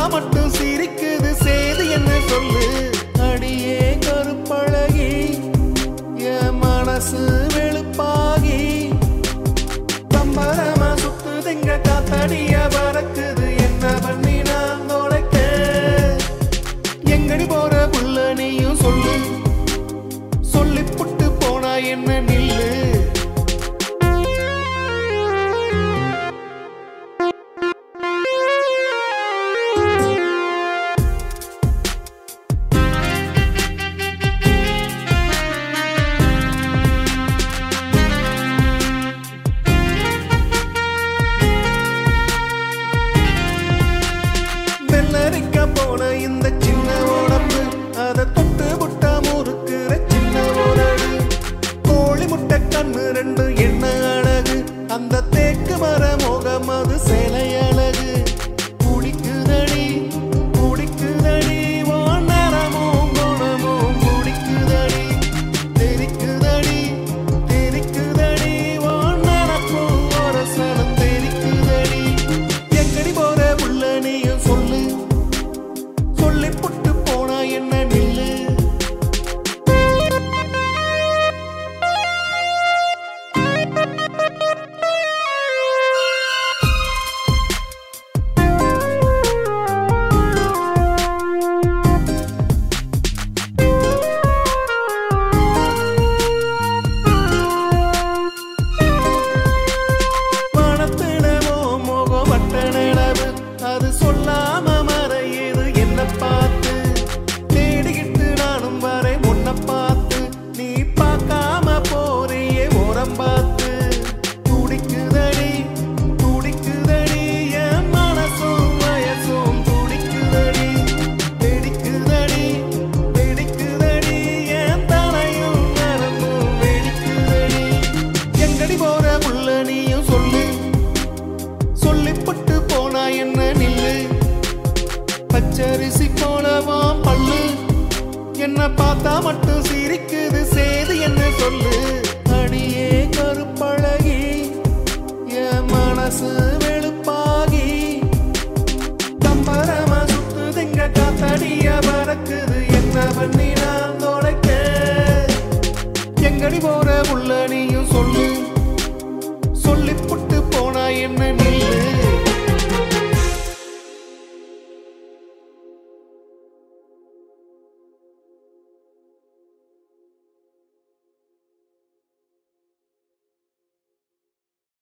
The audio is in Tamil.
பார்த்தா மட்டும் சிரிக்குது சேது என்ன சொல்லு அடியே கருப்பழகி என் மனசு வெளுப்பாகி பம்பரமா சுத்துதுங்க காத்தடிய பறக்குது என்ன பண்ணி நான் தொலைக்க எங்கடி போற புள்ள நீயும் சொல்லு சொல்லி புட்டு போனா என்ன நில்லு போன இந்த சின்ன உடம்பு அதை தொட்டு புட்டா முறுக்குற சின்ன உடம்பு கோழி முட்டை கண்ணு ரெண்டு என்ன அழகு அந்த தேக்கு மர முகம் அது சேலை அழகு குடிக்குதடி குடிக்குதடி நேரமும் குணமும் குடிக்குதடி தெரிக்குதடி தெரிக்குதடி நினப்பும் ஒரு சனம் தெரிக்குதடி எங்கடி போற உள்ள நீயும் சொல்லு சொல்லி புட்டு போனா என்ன நில்லு மனத்திடமோ மோகம் வட்ட நிலவு அது சொல்லாம மறையுது என்ன பார்த்து தேடிக்கிட்டு நானும் வரை உன்னை பார்த்து நீ பார்க்காம போறியே ஓரம் பார்த்து துடிக்குதடி துடிக்குதடி என் மனசும் வயசும் துடிக்குதடி வெடிக்குதடி வெடிக்குதடி என் தலையும் நரம்பும் வெடிக்குதடி எங்கடி போற புள்ள நீயும் சொல்லு சொல்லி புட்டு போனா என்ன நில்லு பச்சரிசி போலவாம் பல்லு என்ன பார்த்தா மட்டும் சிரிக்குது சேது என்ன சொல்லு அடியே கருப்பு